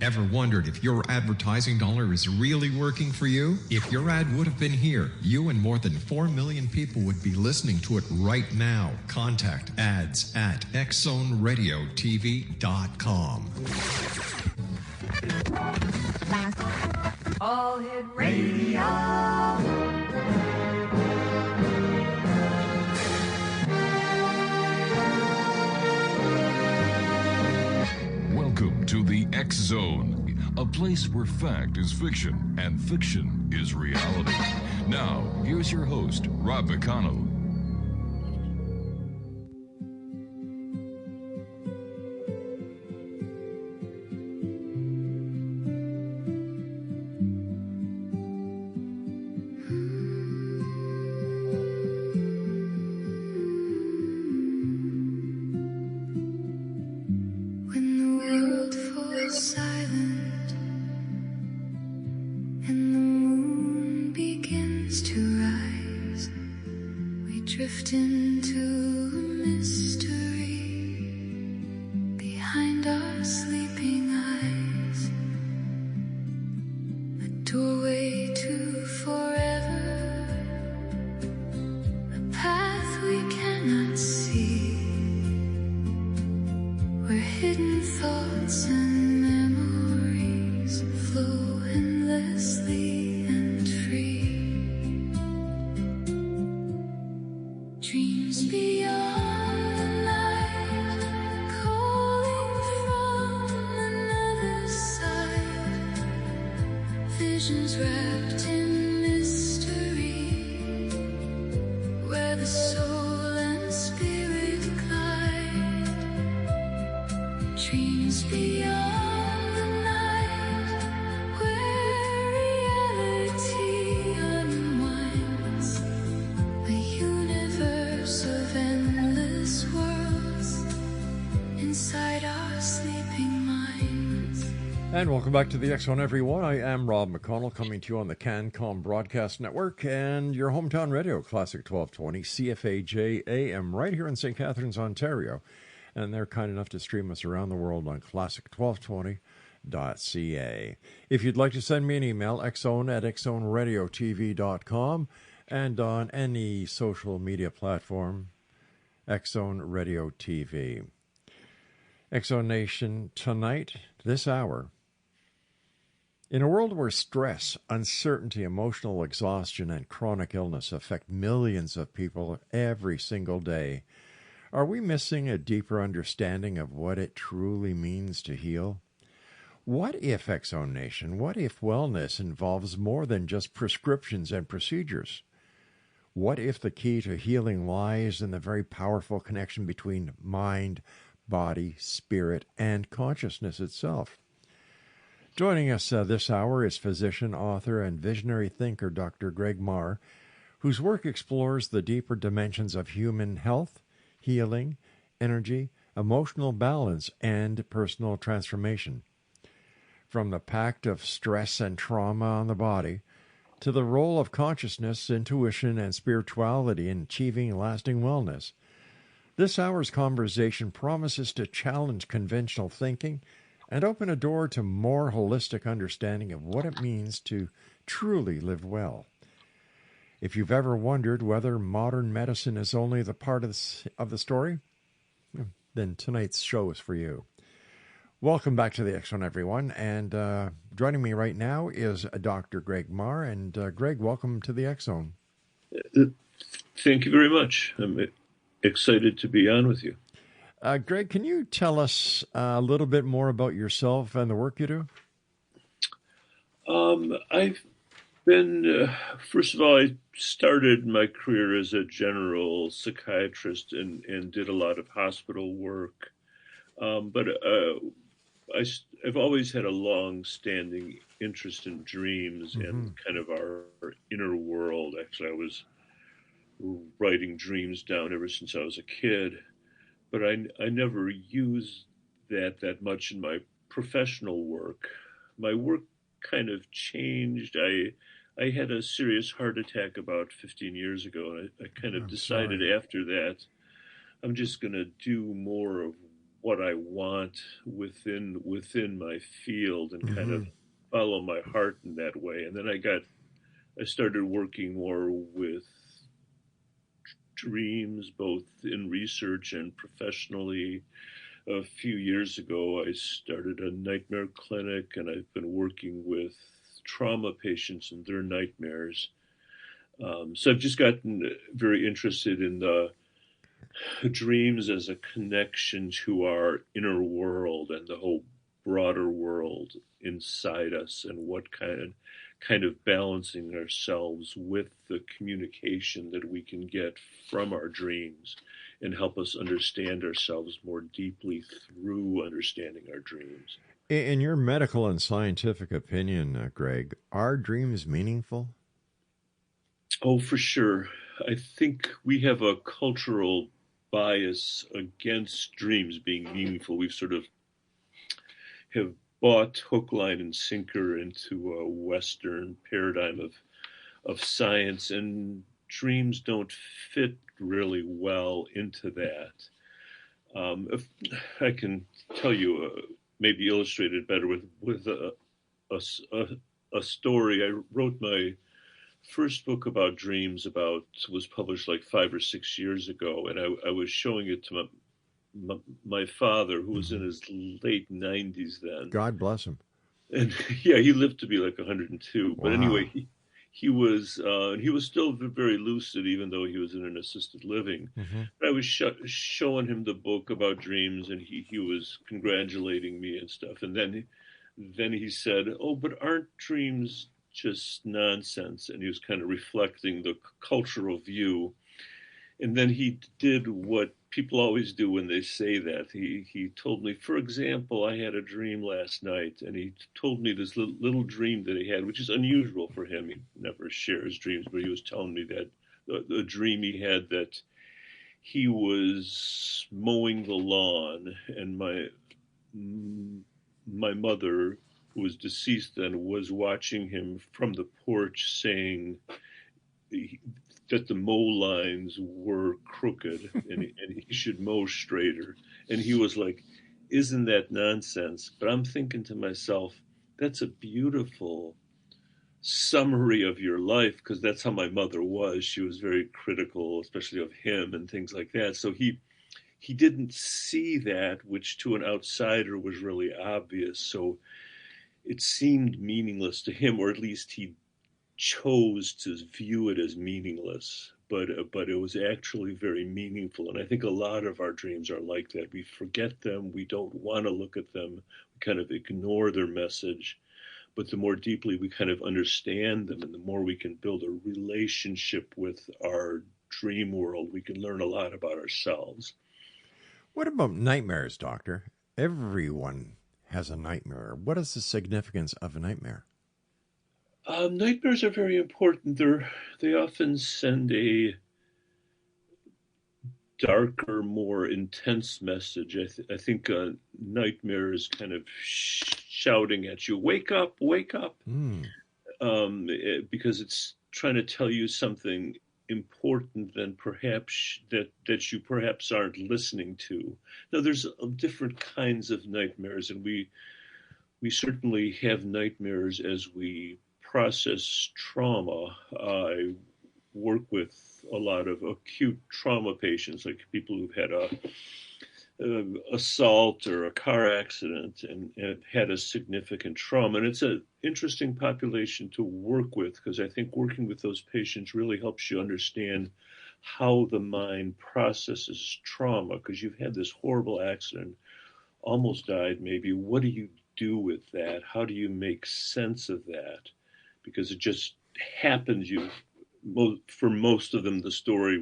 Ever wondered if your advertising dollar is really working for you? If your ad would have been here, you and more than 4 million people would be listening to it right now. Contact ads at xzoneradiotv.com. All Hit Radio. Welcome to the X Zone, a place where fact is fiction and fiction is reality. Now, here's your host, Rob McConnell. And welcome back to the X Zone, everyone. I am Rob McConnell, coming to you on the CanCom Broadcast Network and your hometown radio, Classic 1220, CFAJ AM, right here in St. Catharines, Ontario. And they're kind enough to stream us around the world on classic1220.ca. If you'd like to send me an email, xzone@xzoneradiotv.com, and on any social media platform, X Zone Radio TV. X Zone Nation, tonight, this hour, in a world where stress, uncertainty, emotional exhaustion, and chronic illness affect millions of people every single day, are we missing a deeper understanding of what it truly means to heal? What if, X Zone Nation, what if wellness involves more than just prescriptions and procedures? What if the key to healing lies in the very powerful connection between mind, body, spirit, and consciousness itself? Joining us this hour is physician, author, and visionary thinker Dr. Greg Mahr, whose work explores the deeper dimensions of human health, healing, energy, emotional balance, and personal transformation. From the pact of stress and trauma on the body to the role of consciousness, intuition, and spirituality in achieving lasting wellness, this hour's conversation promises to challenge conventional thinking and open a door to more holistic understanding of what it means to truly live well. If you've ever wondered whether modern medicine is only the part of the story, then tonight's show is for you. Welcome back to the X Zone, everyone. And joining me right now is Dr. Greg Mahr. And Greg, welcome to the X Zone. Thank you very much. I'm excited to be on with you. Greg, can you tell us a little bit more about yourself and the work you do? I've been, first of all, I started my career as a general psychiatrist and did a lot of hospital work. But I've always had a long-standing interest in dreams and kind of our inner world. Actually, I was writing dreams down ever since I was a kid. But I never used that much in my professional work. My work kind of changed. I had a serious heart attack about 15 years ago, and I kind of decided after that I'm just going to do more of what I want within my field and kind of Mm-hmm. follow my heart in that way. And then I started working more with dreams, both in research and professionally. A few years ago, I started a nightmare clinic, and I've been working with trauma patients and their nightmares. So I've just gotten very interested in the dreams as a connection to our inner world and the whole broader world inside us, and what kind of balancing ourselves with the communication that we can get from our dreams and help us understand ourselves more deeply through understanding our dreams. In your medical and scientific opinion, Greg, are dreams meaningful? Oh, for sure. I think we have a cultural bias against dreams being meaningful. We've sort of have bought hook, line, and sinker into a Western paradigm of science, and dreams don't fit really well into that. If I can tell you, maybe illustrate it better with a story. I wrote my first book about dreams was published like 5 or 6 years ago, and I was showing it to my father, who was in his late 90s then. God bless him. And yeah, he lived to be like 102. But Wow. anyway, he was still very lucid, even though he was in an assisted living. Mm-hmm. I was showing him the book about dreams, and he was congratulating me and stuff. And then he said, "Oh, but aren't dreams just nonsense?" And he was kind of reflecting the cultural view. And then he did what people always do when they say that. He told me, for example, I had a dream last night, and he told me this little dream that he had, which is unusual for him. He never shares dreams, but he was telling me that the dream he had, that he was mowing the lawn, and my mother, who was deceased then, was watching him from the porch, saying that the mow lines were crooked, and he should mow straighter. And he was like, "Isn't that nonsense?" But I'm thinking to myself, that's a beautiful summary of your life, because that's how my mother was. She was very critical, especially of him and things like that. So he didn't see that, which to an outsider was really obvious. So it seemed meaningless to him, or at least he chose to view it as meaningless, but it was actually very meaningful. And I think a lot of our dreams are like that. We forget them. We don't want to look at them. We kind of ignore their message. But the more deeply we kind of understand them, and the more we can build a relationship with our dream world, we can learn a lot about ourselves. What about nightmares, Doctor? Everyone has a nightmare. What is the significance of a nightmare? Nightmares are very important. They often send a darker, more intense message. I think a nightmare is kind of shouting at you, "Wake up, wake up," Mm. because it's trying to tell you something important than perhaps that you perhaps aren't listening to. Now, there's different kinds of nightmares, and we certainly have nightmares as we process trauma. I work with a lot of acute trauma patients, like people who've had a assault or a car accident, and have had a significant trauma. And it's an interesting population to work with, because I think working with those patients really helps you understand how the mind processes trauma, because you've had this horrible accident, almost died maybe. What do you do with that? How do you make sense of that? Because it just happens. For most of them, the story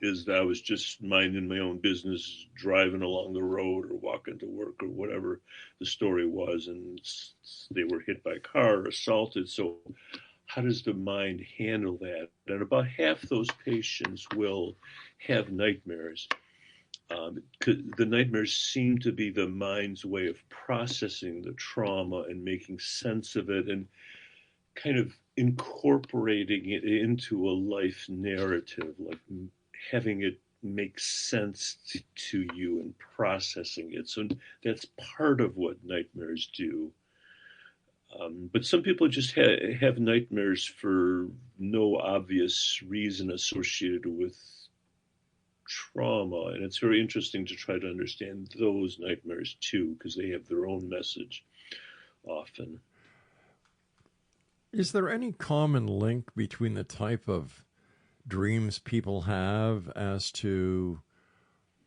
is that I was just minding my own business, driving along the road or walking to work or whatever the story was, and they were hit by a car or assaulted. So how does the mind handle that? And about half those patients will have nightmares. The nightmares seem to be the mind's way of processing the trauma and making sense of it, and kind of incorporating it into a life narrative, like having it make sense to you and processing it. So that's part of what nightmares do. But some people just have nightmares for no obvious reason associated with trauma. And it's very interesting to try to understand those nightmares too, because they have their own message often. Is there any common link between the type of dreams people have as to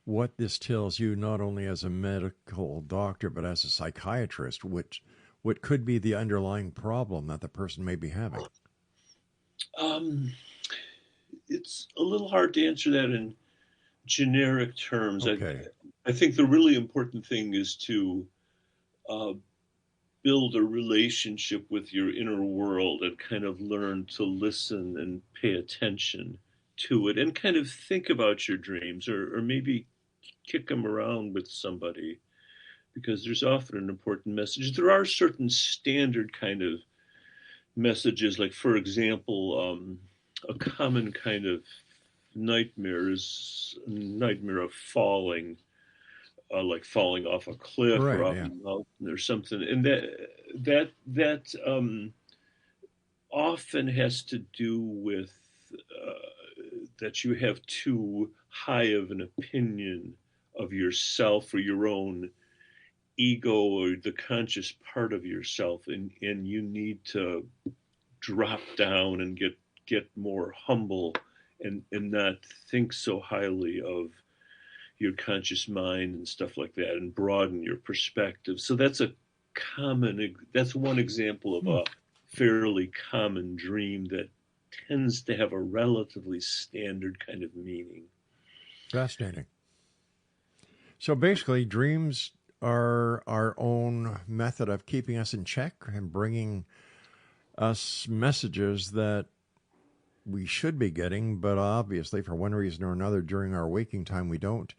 what this tells you, not only as a medical doctor, but as a psychiatrist, what could be the underlying problem that the person may be having? It's a little hard to answer that in generic terms. Okay. I think the really important thing is to build a relationship with your inner world and kind of learn to listen and pay attention to it and kind of think about your dreams or maybe kick them around with somebody, because there's often an important message. There are certain standard kind of messages, like, for example, a common kind of nightmare is a nightmare of falling, like falling off a cliff or off a mountain or something. And that often has to do with that you have too high of an opinion of yourself or your own ego or the conscious part of yourself, and you need to drop down and get more humble and not think so highly of your conscious mind and stuff like that, and broaden your perspective. So that's one example of a fairly common dream that tends to have a relatively standard kind of meaning. Fascinating. So basically, dreams are our own method of keeping us in check and bringing us messages that we should be getting, but obviously for one reason or another during our waking time we don't.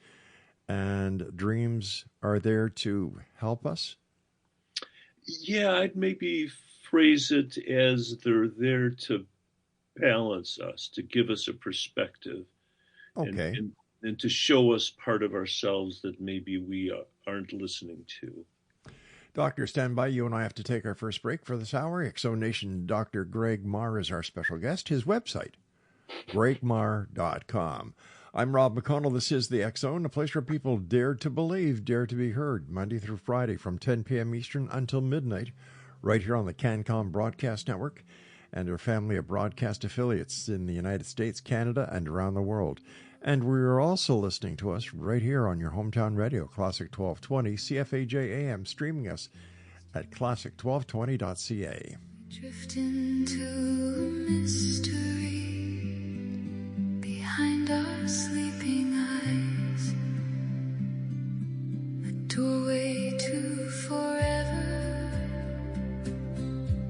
And dreams are there to help us? Yeah, I'd maybe phrase it as they're there to balance us, to give us a perspective. Okay. And to show us part of ourselves that maybe we aren't listening to. Doctor, stand by. You and I have to take our first break for this hour. Exonation Dr. Greg Mahr is our special guest. His website, gregmahr.com. I'm Rob McConnell. This is the X Zone, a place where people dare to believe, dare to be heard, Monday through Friday from 10 p.m. Eastern until midnight, right here on the CanCom Broadcast Network and our family of broadcast affiliates in the United States, Canada, and around the world. And we're also listening to us right here on your hometown radio, Classic 1220, CFAJ AM, streaming us at classic1220.ca. Drift into a mystery behind our sleeping eyes, a doorway to forever,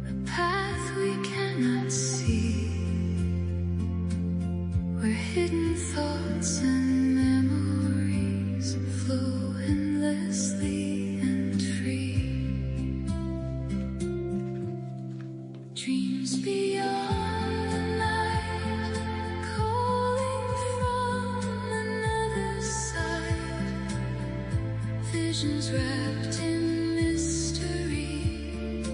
a path we cannot see, where hidden thoughts and memories flow endlessly and free. Dreams beyond the night, calling from another side, visions wrapped in mystery,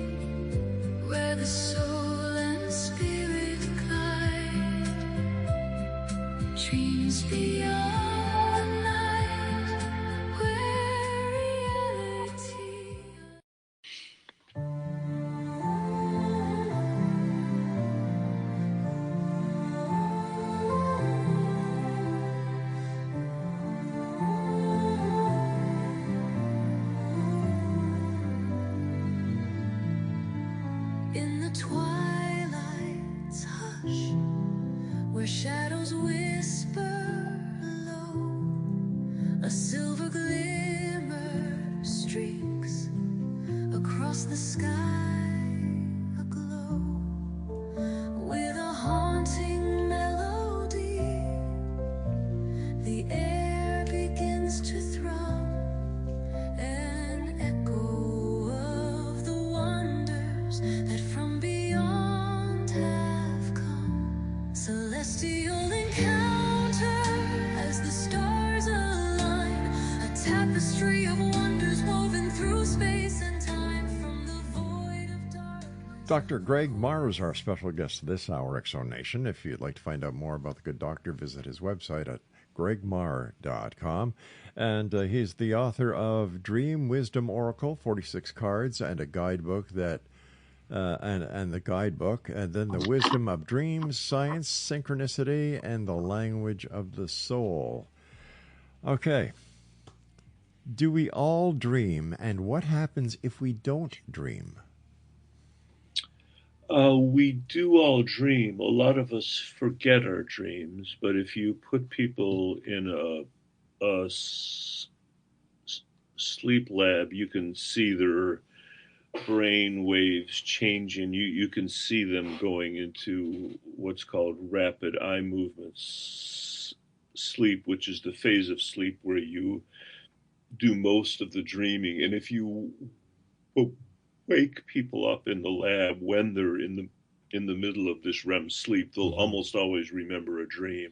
where the soul and spirit glide. Dreams beyond the night, where reality. In the twilight's hush, where shadows whisper low, a silver glimmer streaks across the sky, aglow with a haunting melody. The air begins to thrum, an echo of the wonders that from beyond have come. Celestial encounter as the stars Dr. Greg Mahr is our special guest this hour, Exonation. If you'd like to find out more about the good doctor, visit his website at gregmahr.com. And he's the author of Dream Wisdom Oracle, 46 cards, and a guidebook that and the guidebook, and then the wisdom of dreams, science, synchronicity, and the language of the soul. Okay. Do we all dream, and what happens if we don't dream? We do all dream. A lot of us forget our dreams, but if you put people in a sleep lab, you can see their brain waves changing. You can see them going into what's called rapid eye movements sleep, which is the phase of sleep where you do most of the dreaming. And if you wake people up in the lab when they're in the middle of this REM sleep, they'll almost always remember a dream.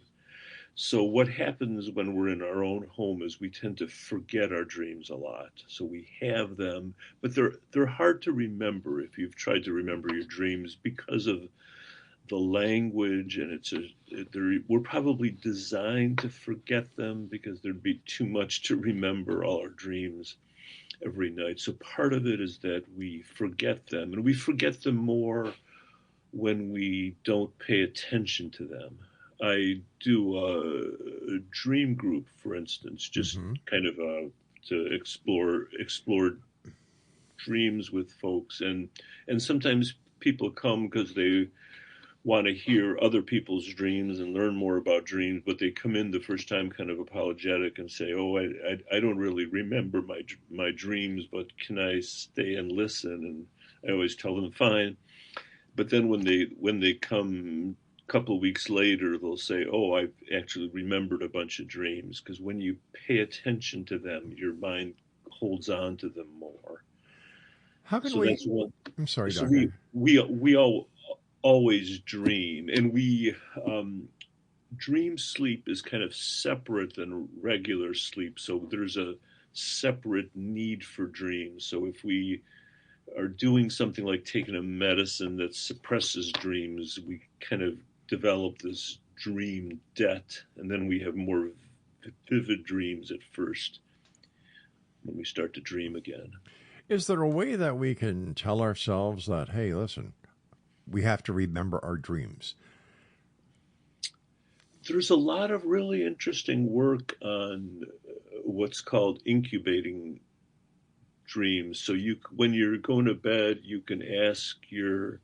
So what happens when we're in our own home is we tend to forget our dreams a lot. So we have them, but they're hard to remember if you've tried to remember your dreams because of the language, and we're probably designed to forget them because there'd be too much to remember all our dreams every night. So part of it is that we forget them, and we forget them more when we don't pay attention to them. I do a dream group, for instance, just kind of to explore dreams with folks, and sometimes people come because they want to hear other people's dreams and learn more about dreams, but they come in the first time kind of apologetic and say, "Oh, I don't really remember my dreams, but can I stay and listen?" And I always tell them fine. But then when they come a couple of weeks later, they'll say, "Oh, I've actually remembered a bunch of dreams," because when you pay attention to them, your mind holds on to them more. How can So we? that's one. I'm sorry, So Doctor. we all always dream, and we dream sleep is kind of separate than regular sleep. So there's a separate need for dreams. So if we are doing something like taking a medicine that suppresses dreams, we kind of develop this dream debt, and then we have more vivid dreams at first when we start to dream again. Is there a way that we can tell ourselves that, hey, listen, we have to remember our dreams? There's a lot of really interesting work on what's called incubating dreams. So when you're going to bed, you can ask your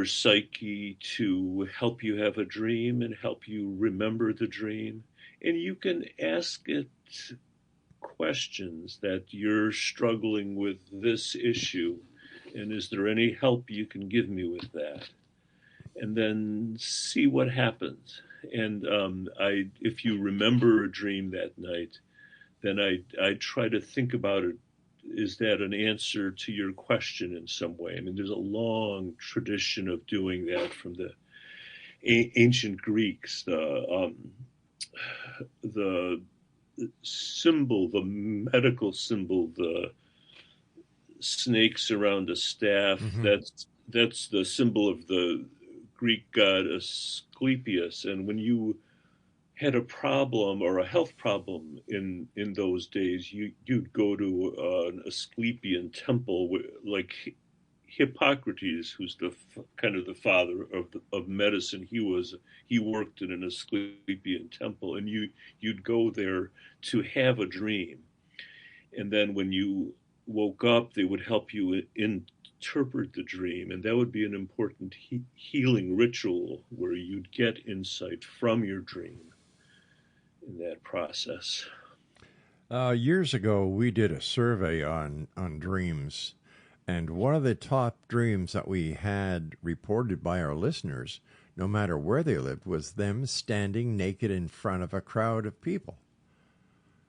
psyche to help you have a dream and help you remember the dream. And you can ask it questions that you're struggling with this issue, and is there any help you can give me with that? And then see what happens. And if you remember a dream that night, then I try to think about it. Is that an answer to your question in some way? I mean, there's a long tradition of doing that from the ancient Greeks. The symbol, the medical symbol, the snakes around a staff, that's the symbol of the Greek god Asclepius. And when you had a problem or a health problem in those days, you'd go to an Asclepian temple, like Hippocrates, who's the kind of the father of medicine. He worked in an Asclepian temple, and you'd go there to have a dream, and then when you woke up, they would help you interpret the dream, and that would be an important healing ritual where you'd get insight from your dream in that process. Years ago, we did a survey on dreams, and one of the top dreams that we had reported by our listeners, no matter where they lived, was them standing naked in front of a crowd of people.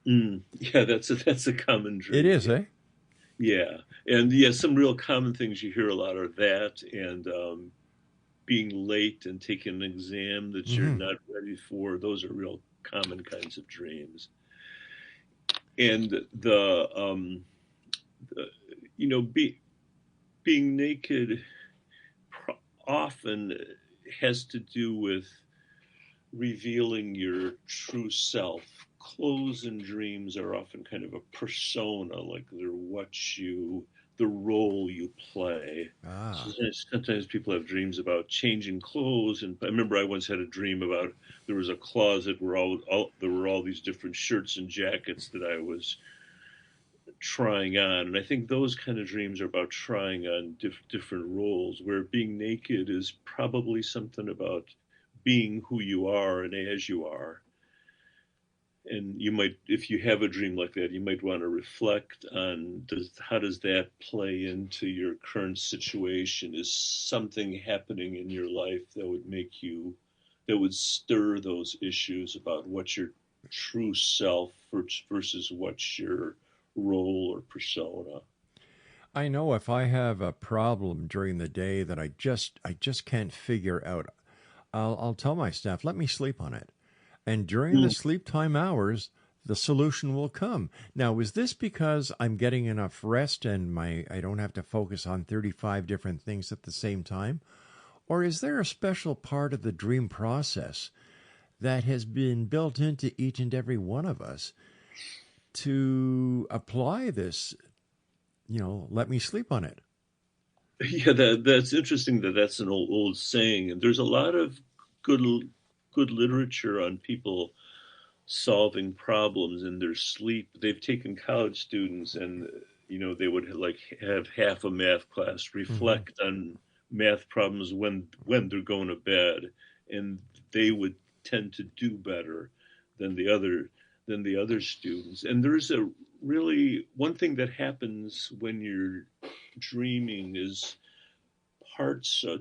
Yeah, that's a common dream. It is, eh? Yeah, and yeah, some real common things you hear a lot are that, and being late and taking an exam that you're not ready for. Those are real common kinds of dreams. And being naked often has to do with revealing your true self. Clothes and dreams are often kind of a persona, like they're the role you play. Ah. Sometimes people have dreams about changing clothes, and I remember I once had a dream about there was a closet where there were all these different shirts and jackets that I was trying on, and I think those kind of dreams are about trying on different roles, where being naked is probably something about being who you are and as you are. And you might, if you have a dream like that, you might want to reflect on how does that play into your current situation? Is something happening in your life that would stir those issues about what's your true self versus what's your role or persona? I know if I have a problem during the day that I just can't figure out, I'll tell my staff, let me sleep on it. And during the sleep time hours, the solution will come. Now, is this because I'm getting enough rest and I don't have to focus on 35 different things at the same time? Or is there a special part of the dream process that has been built into each and every one of us to apply this, let me sleep on it? Yeah, that's interesting. That's an old saying, and there's a lot of good literature on people solving problems in their sleep. They've taken college students, and they would have half a math class reflect on math problems when they're going to bed, and they would tend to do better than the other students. And there's a really one thing that happens when you're dreaming is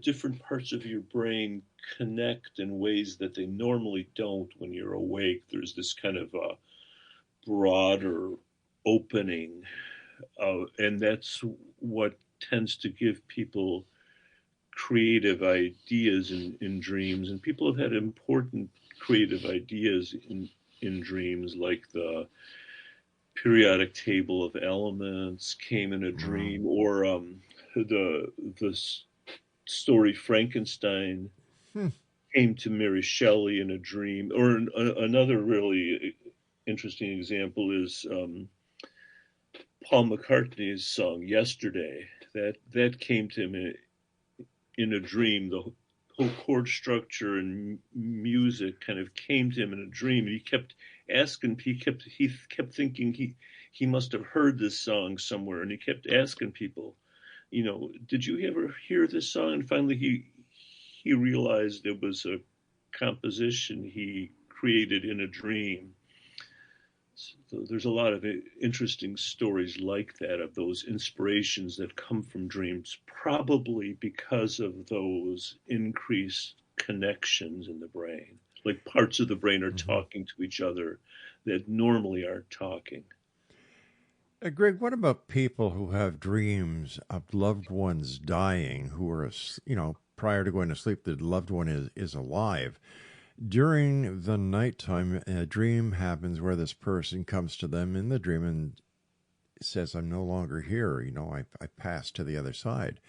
different parts of your brain connect in ways that they normally don't when you're awake. There's this kind of a broader opening, and that's what tends to give people creative ideas in dreams. And people have had important creative ideas in dreams, like the periodic table of elements came in a dream, or the story Frankenstein came to Mary Shelley in a dream. Or another really interesting example is Paul McCartney's song "Yesterday." That came to him in a dream. The whole chord structure and music kind of came to him in a dream, and he kept asking. He kept thinking he must have heard this song somewhere, and he kept asking people, did you ever hear this song? And finally he realized it was a composition he created in a dream. So there's a lot of interesting stories like that, of those inspirations that come from dreams, probably because of those increased connections in the brain. Like parts of the brain are talking to each other that normally aren't talking. Greg, what about people who have dreams of loved ones dying, who are, prior to going to sleep, the loved one is alive? During the nighttime, a dream happens where this person comes to them in the dream and says, I'm no longer here. I passed to the other side.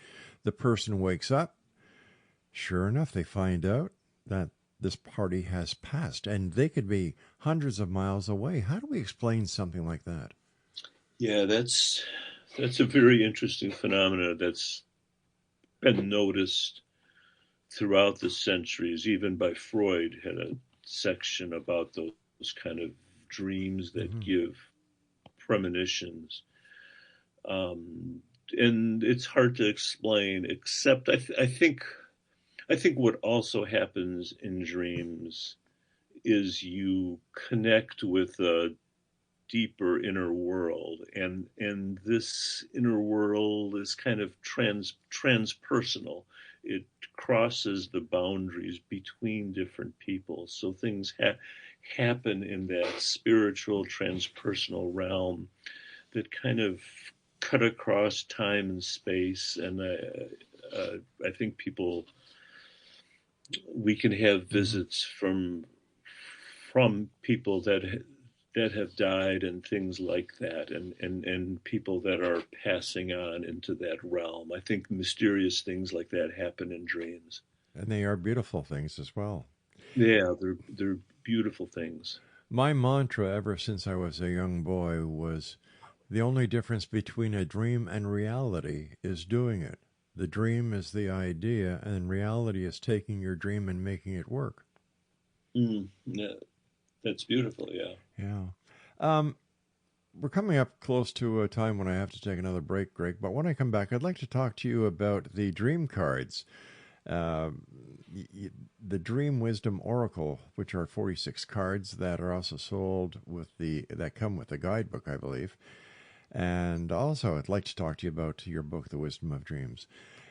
The person wakes up. Sure enough, they find out that this party has passed, and they could be hundreds of miles away. How do we explain something like that? Yeah, that's a very interesting phenomena that's been noticed throughout the centuries. Even by Freud had a section about those kind of dreams that give premonitions. And it's hard to explain, except I think what also happens in dreams is you connect with a deeper inner world, and this inner world is kind of transpersonal. It crosses the boundaries between different people. So things happen in that spiritual transpersonal realm that kind of cut across time and space. And I think we can have visits from people that that have died and things like that, and people that are passing on into that realm. I think mysterious things like that happen in dreams. And they are beautiful things as well. Yeah, they're beautiful things. My mantra ever since I was a young boy was the only difference between a dream and reality is doing it. The dream is the idea, and reality is taking your dream and making it work. Yeah, that's beautiful, yeah. Yeah. We're coming up close to a time when I have to take another break, Greg, but when I come back, I'd like to talk to you about the dream cards. The Dream Wisdom Oracle, which are 46 cards that are also sold that come with the guidebook, I believe. And also, I'd like to talk to you about your book, The Wisdom of Dreams.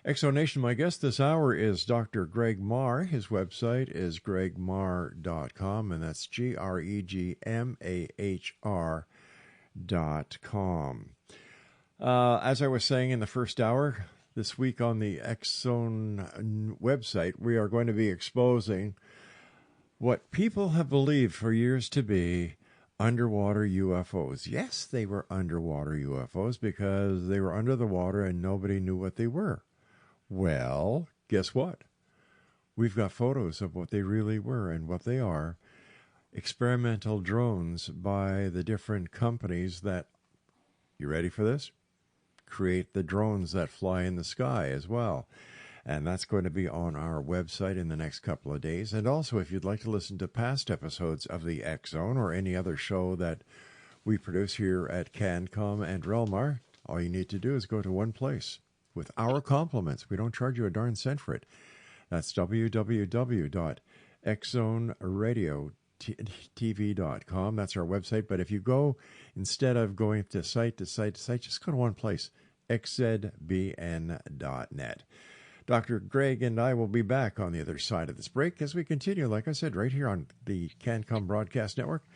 Exonation, my guest this hour is Dr. Greg Mahr. His website is gregmahr.com, and that's GREGMAHR.com. As I was saying in the first hour, this week on the Exxon website, we are going to be exposing what people have believed for years to be underwater UFOs. Yes, they were underwater UFOs because they were under the water and nobody knew what they were. Well, guess what? We've got photos of what they really were and what they are. Experimental drones by the different companies that, you ready for this? Create the drones that fly in the sky as well. And that's going to be on our website in the next couple of days. And also, if you'd like to listen to past episodes of the X Zone or any other show that we produce here at CanCom and REL-MAR, all you need to do is go to one place with our compliments. We don't charge you a darn cent for it. That's www.xzoneradiotv.com. That's our website. But if you go, instead of going to site to site to site, just go to one place, xzbn.net. Dr. Greg and I will be back on the other side of this break as we continue, like I said, right here on the CanCom Broadcast Network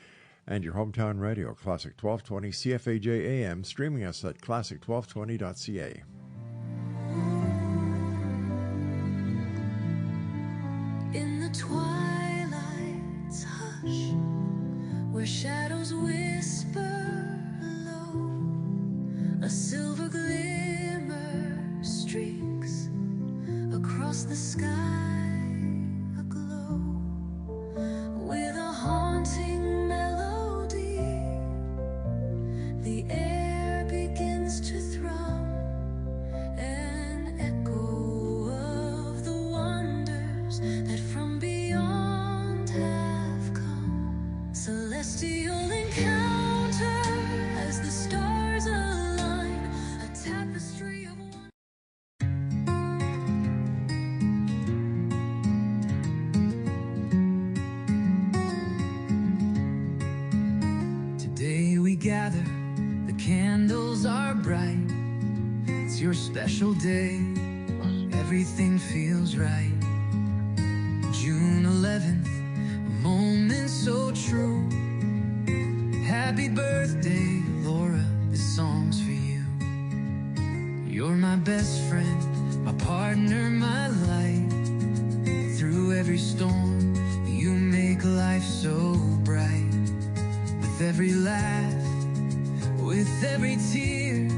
and your hometown radio, Classic 1220 CFAJ AM, streaming us at classic1220.ca. In the twilight's hush, where shadows whisper low, a silver glimmer streaks across the sky, aglow with a haunting melody. The air begins to thrum, an echo of the wonders that from beyond have come. Celestial encounter as the stars align, a tapestry of wonder. Today we gather, the candles are bright. It's your special day, everything feels right. June 11th, a moment so true. Happy birthday, Laura, this song's for you. You're my best friend, my partner, my light. Through every storm, you make life so bright. With every laugh, with every tear,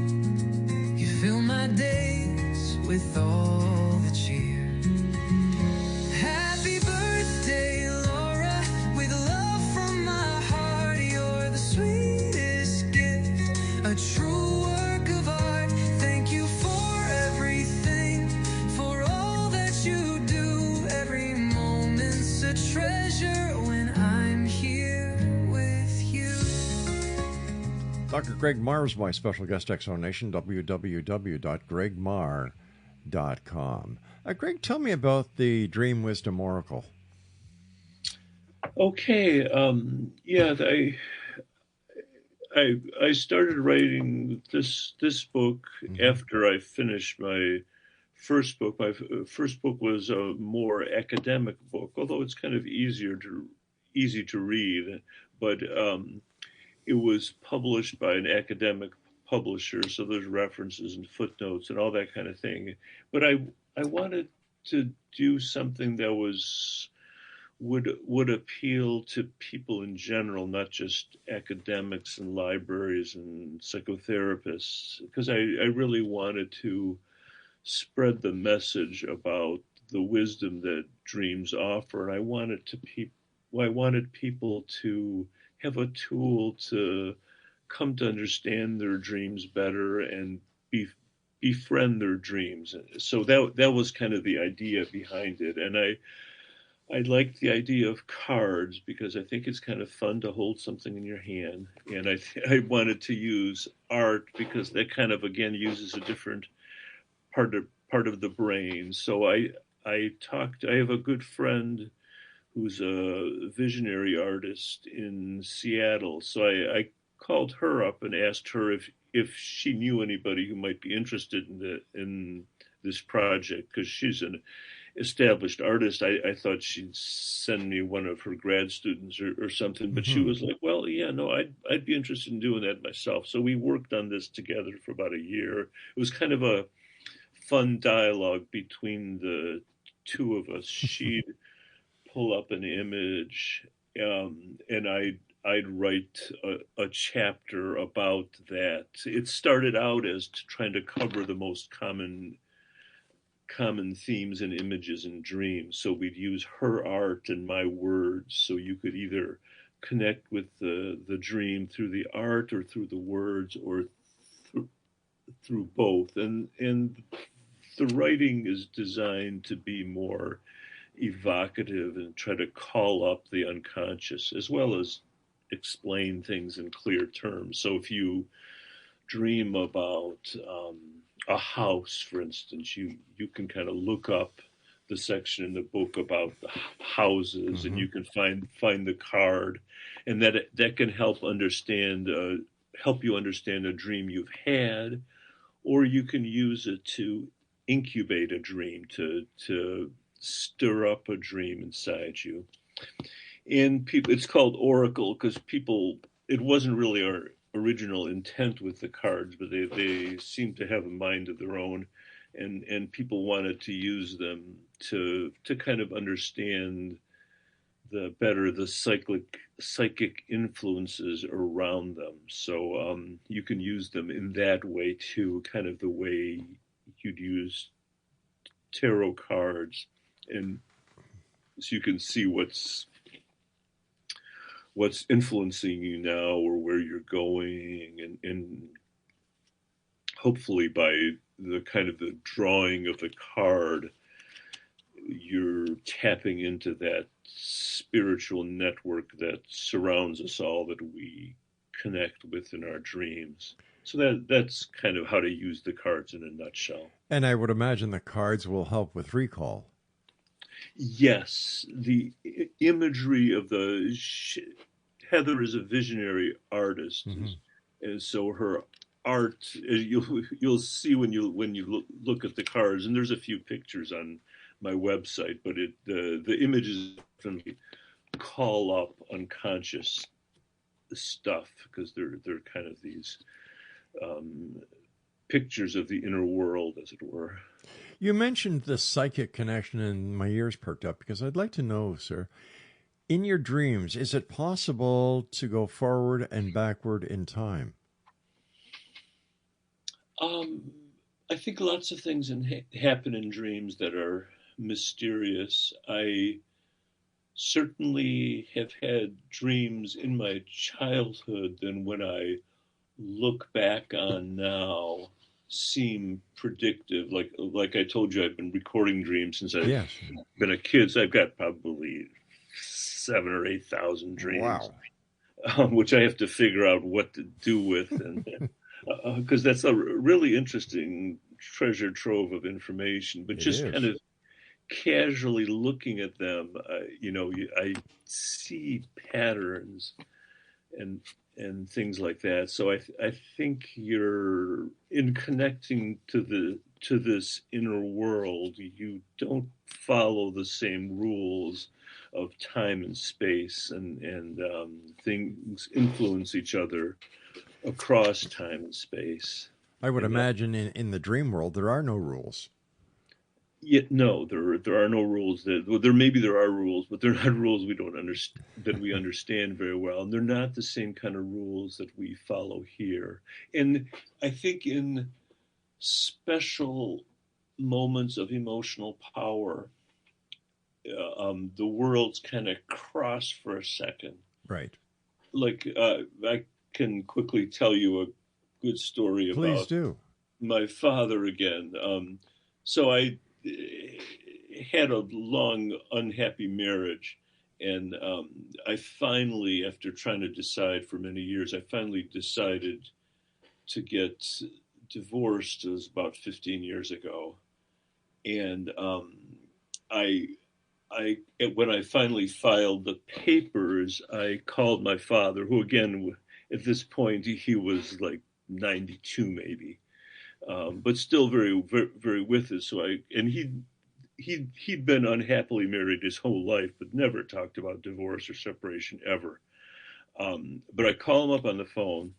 you fill my days with all the cheer. Happy birthday, Laura, with love from my heart. You're the sweetest gift, a true work of art. Thank you for everything, for all that you do. Every moment's a treasure when I'm here with you. Dr. Greg Mahr is my special guest, Exonation, www.gregmahr.com. Greg, tell me about the Dream Wisdom Oracle. Okay, yeah, I started writing this book after I finished my first book. My first book was a more academic book, although it's kind of easy to read, but it was published by an academic publisher, so there's references and footnotes and all that kind of thing. But I wanted to do something that was would appeal to people in general, not just academics and libraries and psychotherapists, because I really wanted to spread the message about the wisdom that dreams offer. And I wanted people to have a tool to come to understand their dreams better and befriend their dreams. So that was kind of the idea behind it. And I like the idea of cards because I think it's kind of fun to hold something in your hand. And I wanted to use art because that kind of, again, uses a different part of the brain. So I have a good friend who's a visionary artist in Seattle. So I called her up and asked her if she knew anybody who might be interested in this project, because she's an established artist. I thought she'd send me one of her grad students or something, but she was like, well, yeah, no, I'd be interested in doing that myself. So we worked on this together for about a year. It was kind of a fun dialogue between the two of us. She'd pull up an image, and I'd write a chapter about that. It started out as trying to cover the most common themes and images in dreams. So we'd use her art and my words, so you could either connect with the dream through the art or through the words or through both. And the writing is designed to be more evocative and try to call up the unconscious, as well as explain things in clear terms. So if you dream about a house, for instance, you can kind of look up the section in the book about the houses, and you can find the card, and that can help you understand a dream you've had, or you can use it to incubate a dream, to stir up a dream inside you. And it's called Oracle because it wasn't really our original intent with the cards, but they seem to have a mind of their own, and people wanted to use them to kind of understand the psychic influences around them. So you can use them in that way too, kind of the way you'd use tarot cards, and so you can see what's influencing you now or where you're going, and hopefully by the kind of the drawing of the card, you're tapping into that spiritual network that surrounds us all, that we connect with in our dreams. So that's kind of how to use the cards in a nutshell. And I would imagine the cards will help with recall. Yes, the imagery of Heather is a visionary artist, and so her art, you'll see when you look at the cards, and there's a few pictures on my website, but the images definitely call up unconscious stuff because they're kind of these pictures of the inner world, as it were. You mentioned the psychic connection, and my ears perked up because I'd like to know, sir, in your dreams, is it possible to go forward and backward in time? I think lots of things happen in dreams that are mysterious. I certainly have had dreams in my childhood that when I look back on now seem predictive. Like I told you, I've been recording dreams since I've been a kid, so I've got probably 7,000 or 8,000 dreams. Wow. Which I have to figure out what to do with, and because that's a really interesting treasure trove of information. But just kind of casually looking at them, I see patterns and things like that. So I think you're in connecting to this inner world. You don't follow the same rules of time and space, and things influence each other across time and space. I would imagine in the dream world there are no rules. Yet no, there are no rules. Well, there are rules, but they're not rules we don't understand that we understand very well, and they're not the same kind of rules that we follow here. And I think in special moments of emotional power, the worlds kind of cross for a second. Right. Like I can quickly tell you a good story Please about do. my father again. So I had a long, unhappy marriage. And I finally, after trying to decide for many years, I finally decided to get divorced. It was about 15 years ago. And I, when I finally filed the papers, I called my father, who again, at this point, he was like 92 maybe. But still very, very, very with us. So he'd been unhappily married his whole life, but never talked about divorce or separation ever. But I call him up on the phone,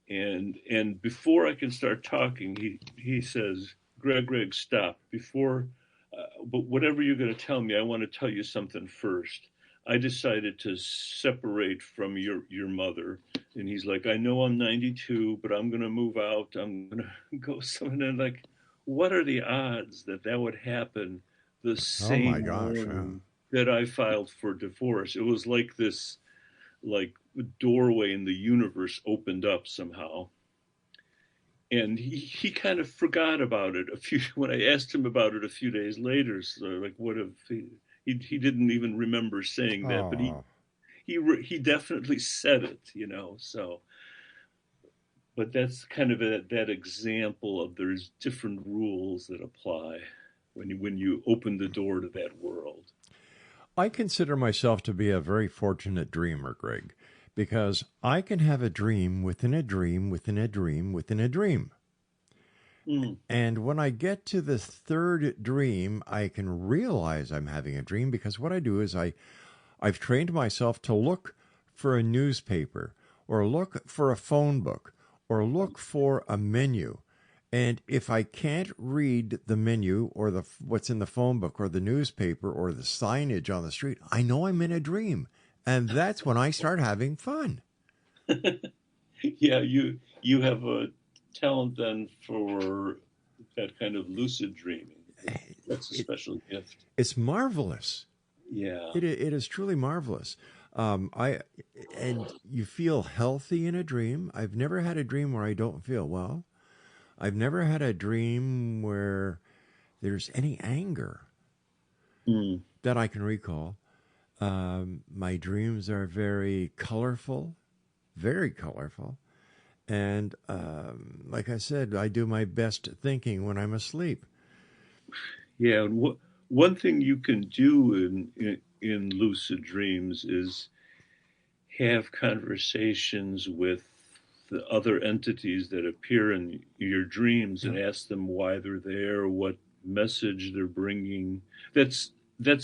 and before I can start talking, he says, Greg, stop. But whatever you're going to tell me, I want to tell you something first. I decided to separate from your mother. And he's like, I know I'm 92, but I'm going to move out. I'm going to go somewhere. And like, what are the odds that would happen the Oh my same gosh. Yeah. morning that I filed for divorce? It was like this, like doorway in the universe opened up somehow. And he kind of forgot about it when I asked him about it a few days later. So like, what if he didn't even remember saying that, but Oh. he definitely said it, So, but that's kind of that example of there's different rules that apply when you open the door to that world. I consider myself to be a very fortunate dreamer, Greg, because I can have a dream within a dream within a dream within a dream. Mm. And when I get to the third dream, I can realize I'm having a dream because what I do is I've trained myself to look for a newspaper or look for a phone book or look for a menu. And if I can't read the menu or what's in the phone book or the newspaper or the signage on the street, I know I'm in a dream. And that's when I start having fun. Yeah, you have a talent then for that kind of lucid dreaming. That's a special gift. It's marvelous. Yeah. It is truly marvelous. And you feel healthy in a dream. I've never had a dream where I don't feel well. I've never had a dream where there's any anger that I can recall. My dreams are very colorful. And like I said, I do my best thinking when I'm asleep. Yeah, and one thing you can do in lucid dreams is have conversations with the other entities that appear in your dreams and ask them why they're there, what message they're bringing. That's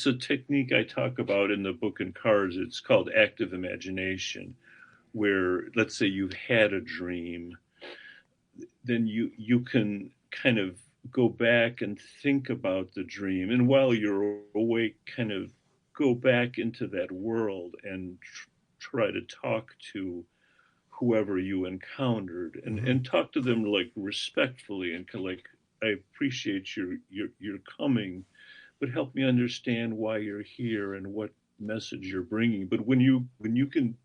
a technique I talk about in the book in Cards. It's called active imagination, where let's say you've had a dream, then you can kind of go back and think about the dream, and while you're awake, kind of go back into that world and try to talk to whoever you encountered, and talk to them like respectfully and kind of like, I appreciate your coming, but help me understand why you're here and what message you're bringing. But when you can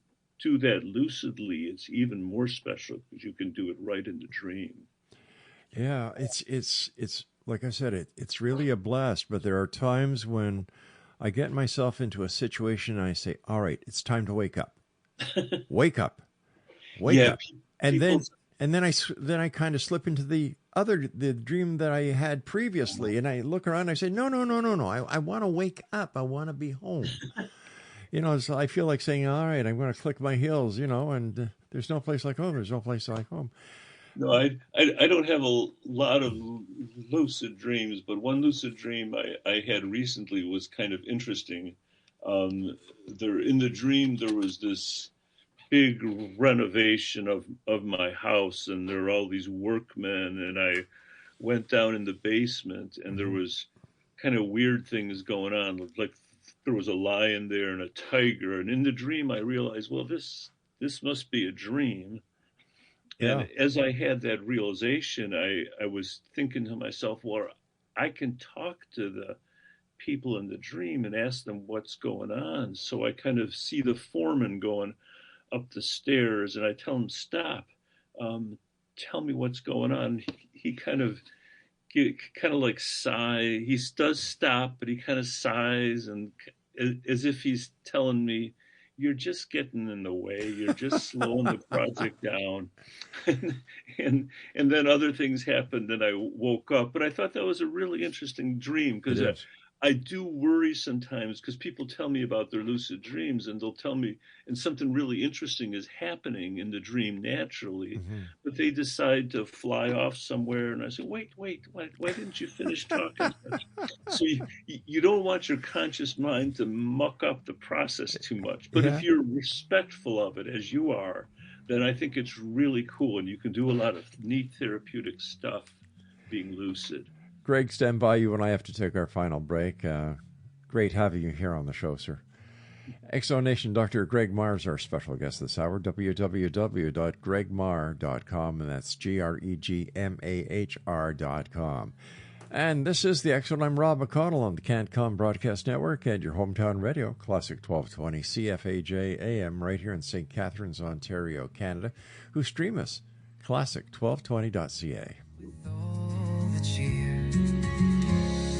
do that lucidly, it's even more special because you can do it right in the dream. Yeah, it's like I said, it's really a blast. But there are times when I get myself into a situation and I say, "All right, it's time to wake up, wake up, wake up," and then I kind of slip into the dream that I had previously, and I look around and I say, "No, I want to wake up. I want to be home." So I feel like saying, all right, I'm going to click my heels, and there's no place like home. There's no place like home. No, I don't have a lot of lucid dreams, but one lucid dream I had recently was kind of interesting. In the dream, there was this big renovation of my house, and there were all these workmen, and I went down in the basement, and there was kind of weird things going on, like there was a lion there and a tiger, and in the dream I realized, well, this must be a dream. Yeah. And as I had that realization, I was thinking to myself, well, I can talk to the people in the dream and ask them what's going on. So I kind of see the foreman going up the stairs, and I tell him, stop, tell me what's going on. He kind of like sigh. He does stop, but he kind of sighs, and as if he's telling me, you're just getting in the way. You're just slowing the project down. And then other things happened, and I woke up. But I thought that was a really interesting dream, It because is. I do worry sometimes, because people tell me about their lucid dreams, and they'll tell me, and something really interesting is happening in the dream naturally, Mm-hmm. but they decide to fly off somewhere, and I say, wait, why didn't you finish talking? So you don't want your conscious mind to muck up the process too much. But Yeah. if you're respectful of it, as you are, then I think it's really cool, and you can do a lot of neat therapeutic stuff being lucid. Greg, stand by. You and I have to take our final break. Great having you here on the show, sir. Exonation, Dr. Greg Mahr is our special guest this hour. www.gregmahr.com, and that's GREGMAHR.com. And this is the Exxon. I'm Rob McConnell on the CanCom Broadcast Network and your hometown radio, Classic 1220 CFAJ AM, right here in St. Catharines, Ontario, Canada, who stream us, classic1220.ca. With all the cheer.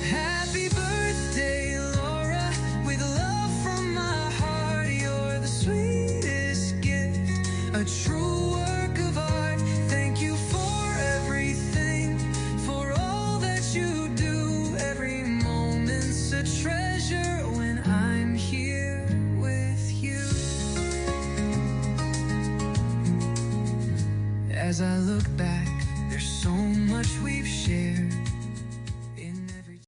Happy birthday, Laura. With love from my heart, you're the sweetest gift, a true work of art. Thank you for everything, for all that you do. Every moment's a treasure when I'm here with you. As I look back, there's so much we've shared in every.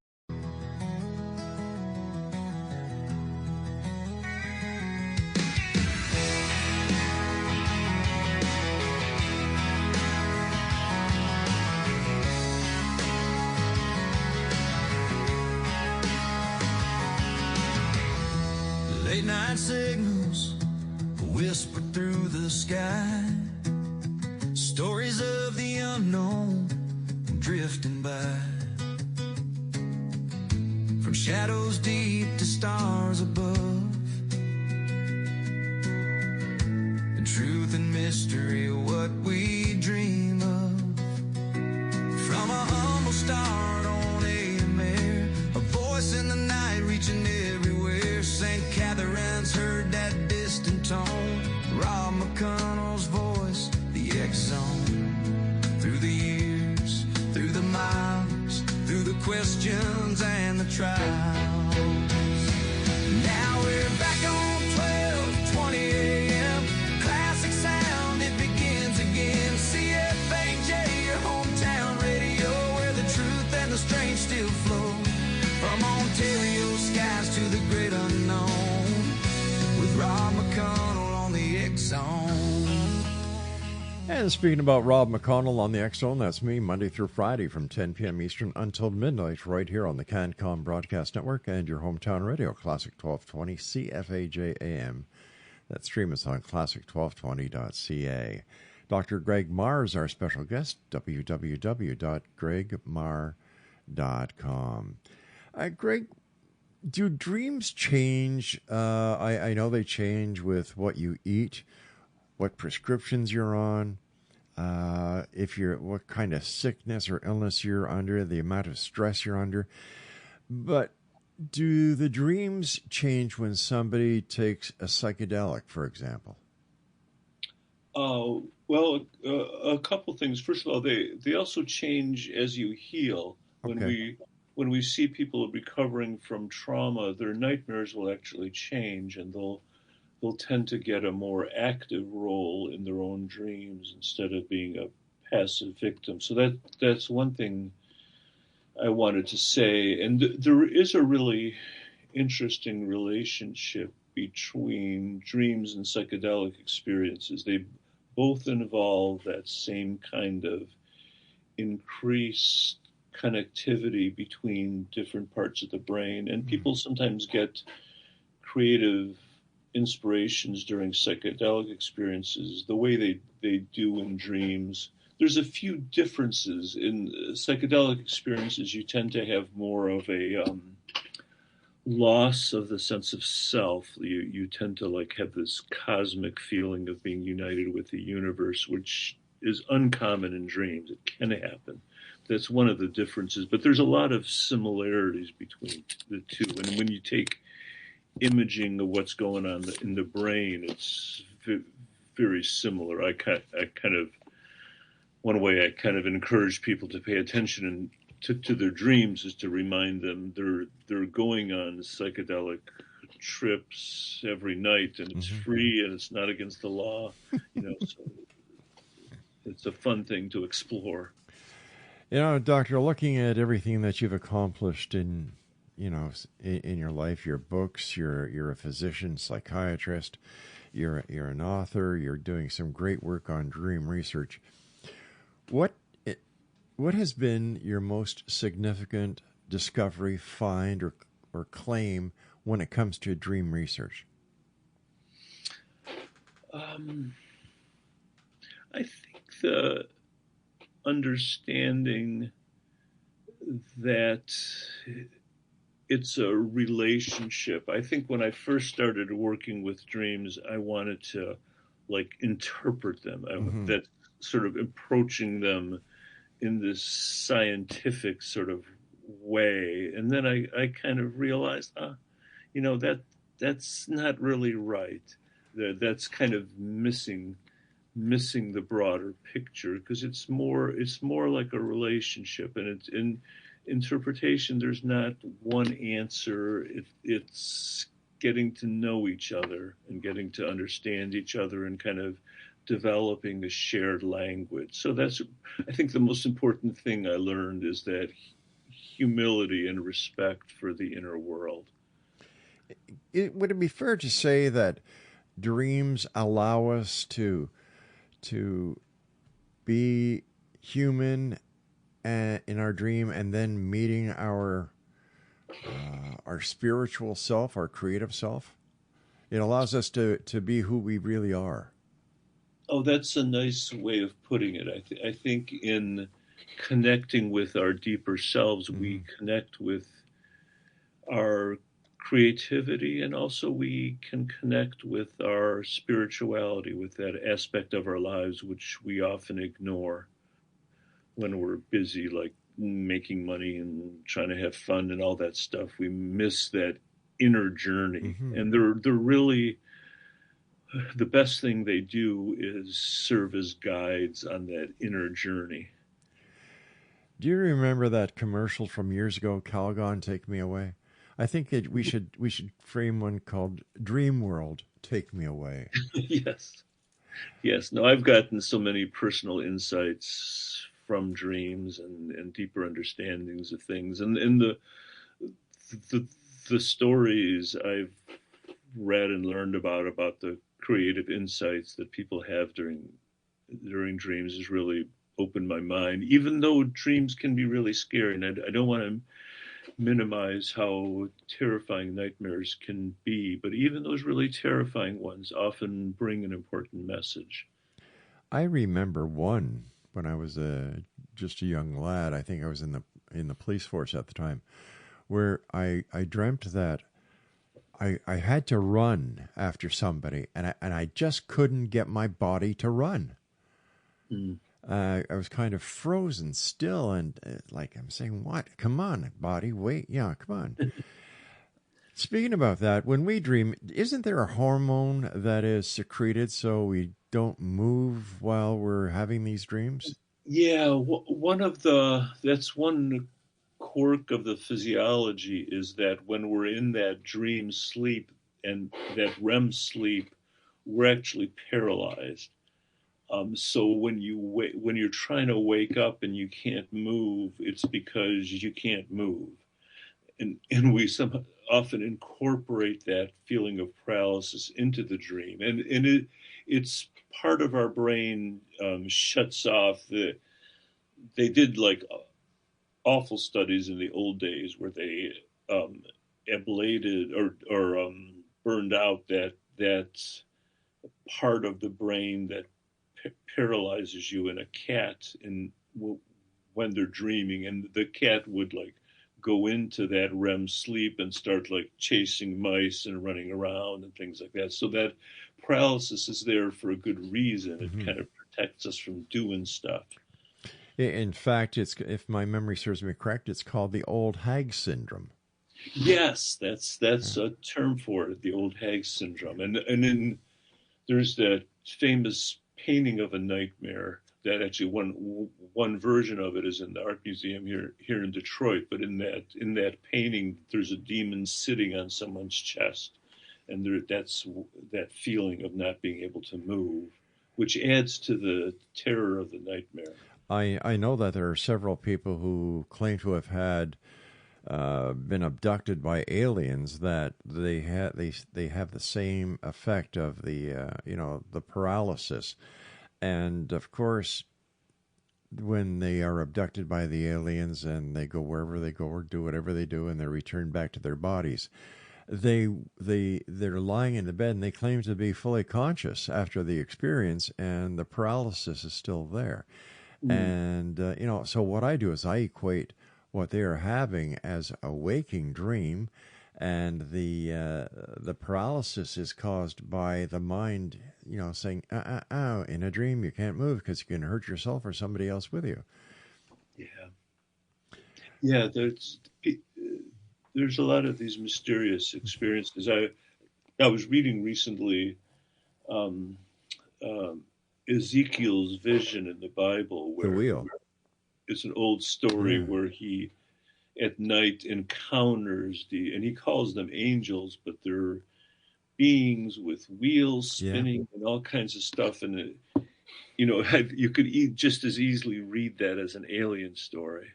Late night signals whisper through the sky. Stories of the unknown drifting by. From shadows deep to stars above. The truth and mystery, what we dream of. From a humble start on AMR, a voice in the night reaching everywhere. St. Catherine's heard that distant tone. Rob McConnell's voice, the X-Zone. Through the years, through the miles, through the questions and the trials. Now we're back on 12:20 a.m. Classic sound, it begins again. CFAJ, your hometown radio, where the truth and the strange still flow. From Ontario skies to the great unknown, with Rob McConnell on the X-Zone. And speaking about Rob McConnell on the X-Zone, that's me, Monday through Friday from 10 p.m. Eastern until midnight, right here on the CanCom Broadcast Network and your hometown radio, Classic 1220 CFAJ AM. That stream is on classic1220.ca. Dr. Greg Mahr is our special guest, www.gregmahr.com. Greg, do dreams change? I know they change with what you eat, what prescriptions you're on, what kind of sickness or illness you're under, the amount of stress you're under. But do the dreams change when somebody takes a psychedelic, for example? Well, a couple things. First of all, they also change as you heal. Okay. When we see people recovering from trauma, their nightmares will actually change, and they'll tend to get a more active role in their own dreams instead of being a passive victim. So that's one thing I wanted to say. And there is a really interesting relationship between dreams and psychedelic experiences. They both involve that same kind of increased connectivity between different parts of the brain. And people sometimes get creative inspirations during psychedelic experiences the way they do in dreams. There's a few differences. In psychedelic experiences, you tend to have more of a loss of the sense of self. You tend to like have this cosmic feeling of being united with the universe, which is uncommon in dreams. It can happen. That's one of the differences, but there's a lot of similarities between the two. And when you take imaging of what's going on in the brain, it's very similar. I kind of, one way I kind of encourage people to pay attention to their dreams is to remind them they're going on psychedelic trips every night, and it's free and it's not against the law, so it's a fun thing to explore. Doctor, looking at everything that you've accomplished in your life, your books, you're a physician, psychiatrist, you're an author, you're doing some great work on dream research. What has been your most significant discovery, find, or claim when it comes to dream research? I think the understanding that it's a relationship. I think when I first started working with dreams, I wanted to interpret them. That sort of approaching them in this scientific sort of way. And then I kind of realized, that's not really right. That's kind of missing the broader picture, because it's more like a relationship, and it's in interpretation. There's not one answer. It's getting to know each other and getting to understand each other and kind of developing a shared language. So that's, I think, the most important thing I learned is that humility and respect for the inner world. Would it be fair to say that dreams allow us to be human in our dream, and then meeting our spiritual self, our creative self? It allows us to be who we really are. Oh, that's a nice way of putting it. I think in connecting with our deeper selves, we connect with our creativity, and also we can connect with our spirituality, with that aspect of our lives which we often ignore when we're busy, like making money and trying to have fun and all that stuff. We miss that inner journey. And they're really, the best thing they do is serve as guides on that inner journey. Do you remember that commercial from years ago, Calgon, Take Me Away? I think that we should frame one called Dream World, Take Me Away. Yes. No, I've gotten so many personal insights from dreams and deeper understandings of things, and the stories I've read and learned about the creative insights that people have during dreams has really opened my mind, even though dreams can be really scary. And I don't want to minimize how terrifying nightmares can be, but even those really terrifying ones often bring an important message. I remember one when I was just a young lad. I think I was in the police force at the time, where I dreamt that I had to run after somebody, and I just couldn't get my body to run. I was kind of frozen still, and I'm saying, what? Come on, body, wait. Yeah, come on. Speaking about that, when we dream, isn't there a hormone that is secreted so we don't move while we're having these dreams? Yeah, that's one quirk of the physiology, is that when we're in that dream sleep and that REM sleep, we're actually paralyzed. So when you're trying to wake up and you can't move, it's because you can't move, and we often incorporate that feeling of paralysis into the dream, and it's part of our brain shuts off they did awful studies in the old days where they ablated or burned out that part of the brain that paralyzes you in a cat when they're dreaming, and the cat would like go into that REM sleep and start like chasing mice and running around and things like that. So that paralysis is there for a good reason. It kind of protects us from doing stuff. In fact, if my memory serves me correct, it's called the old hag syndrome. Yes, that's a term for it, the old hag syndrome. And then there's that famous painting of a nightmare that actually one version of it is in the art museum here in Detroit. But in that painting, there's a demon sitting on someone's chest, and that's that feeling of not being able to move, which adds to the terror of the nightmare. I know that there are several people who claim to have had been abducted by aliens, that they have the same effect of the paralysis, and of course, when they are abducted by the aliens and they go wherever they go or do whatever they do and they return back to their bodies, they're lying in the bed and they claim to be fully conscious after the experience, and the paralysis is still there. And so what I do is I equate what they are having as a waking dream, and the paralysis is caused by the mind, saying, in a dream you can't move because you can hurt yourself or somebody else with you. Yeah. There's a lot of these mysterious experiences. I was reading recently Ezekiel's vision in the Bible, where the wheel. It's an old story where he at night encounters and he calls them angels, but they're beings with wheels spinning and all kinds of stuff. And you could just as easily read that as an alien story.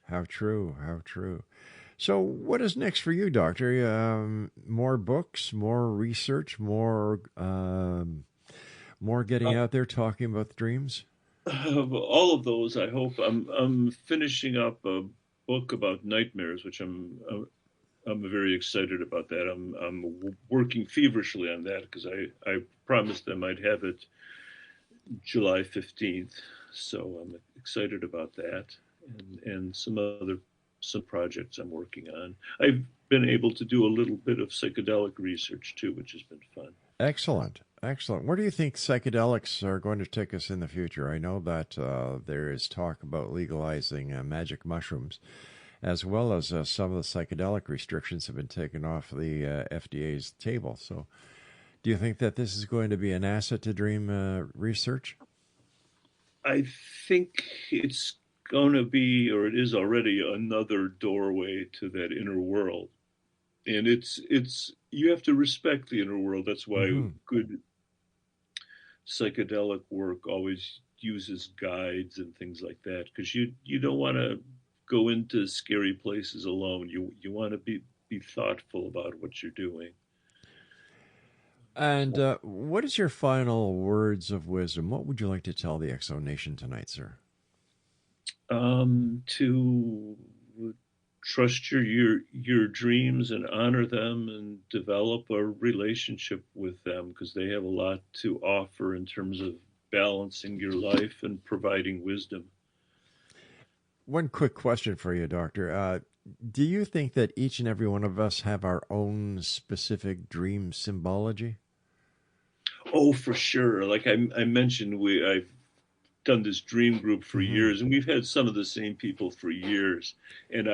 How true! How true! So, what is next for you, Doctor? More books, more research, more getting out there talking about dreams. All of those, I hope. I'm finishing up a book about nightmares, which I'm very excited about that. I'm working feverishly on that because I promised them I'd have it July 15th. So I'm excited about that, and some projects I'm working on. I've been able to do a little bit of psychedelic research too, which has been fun. Excellent. Where do you think psychedelics are going to take us in the future? I know that there is talk about legalizing magic mushrooms, as well as some of the psychedelic restrictions have been taken off the FDA's table. So do you think that this is going to be an asset to dream research? I think it's going to be, or it is already, another doorway to that inner world. And it's you have to respect the inner world. That's why good psychedelic work always uses guides and things like that, because you don't want to go into scary places alone. You want to be thoughtful about what you're doing. And what is your final words of wisdom? What would you like to tell the X Zone Nation tonight, sir? To trust your dreams and honor them and develop a relationship with them, because they have a lot to offer in terms of balancing your life and providing wisdom. One quick question for you, Doctor. Do you think that each and every one of us have our own specific dream symbology? Oh, for sure. Like I mentioned, I've done this dream group for years, and we've had some of the same people for years. And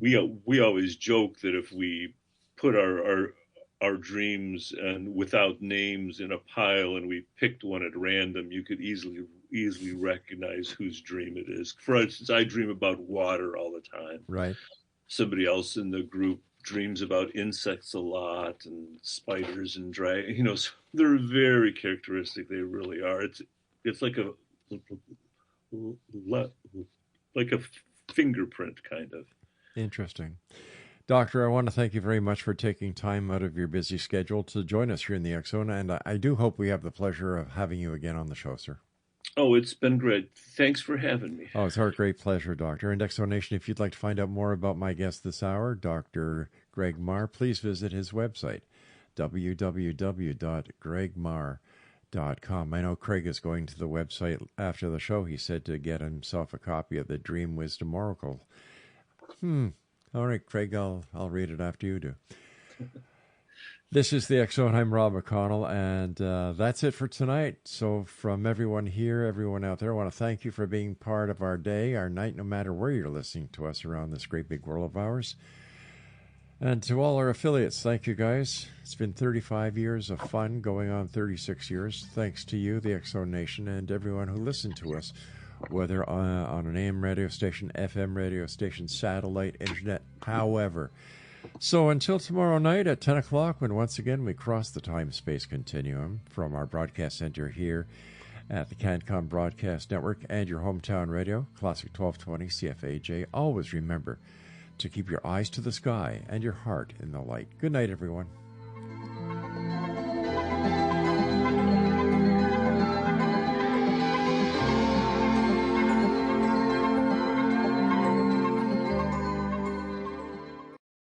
we always joke that if we put our dreams and without names in a pile and we picked one at random, you could easily recognize whose dream it is. For instance, I dream about water all the time. Right. Somebody else in the group dreams about insects a lot and spiders and dragons. So they're very characteristic. They really are. It's like a fingerprint, kind of. Interesting. Doctor, I want to thank you very much for taking time out of your busy schedule to join us here in the X Zone, and I do hope we have the pleasure of having you again on the show, sir. Oh, it's been great. Thanks for having me. Oh, it's our great pleasure, Doctor. And Exonation, if you'd like to find out more about my guest this hour, Dr. Greg Mahr, please visit his website, www.gregmahr.com. I know Craig is going to the website after the show, he said, to get himself a copy of the Dream Wisdom Oracle. All right, Craig, I'll read it after you do. This is the X Zone. I'm Rob McConnell, and that's it for tonight. So from everyone here, everyone out there, I want to thank you for being part of our day, our night, no matter where you're listening to us around this great big world of ours. And to all our affiliates, thank you guys. It's been 35 years of fun, going on 36 years. Thanks to you, the X Zone Nation, and everyone who listened to us, whether on an AM radio station, FM radio station, satellite, internet, however. So until tomorrow night at 10 o'clock, when once again we cross the time-space continuum from our broadcast center here at the CanCom Broadcast Network and your hometown radio, Classic 1220 CFAJ, always remember to keep your eyes to the sky and your heart in the light. Good night, everyone.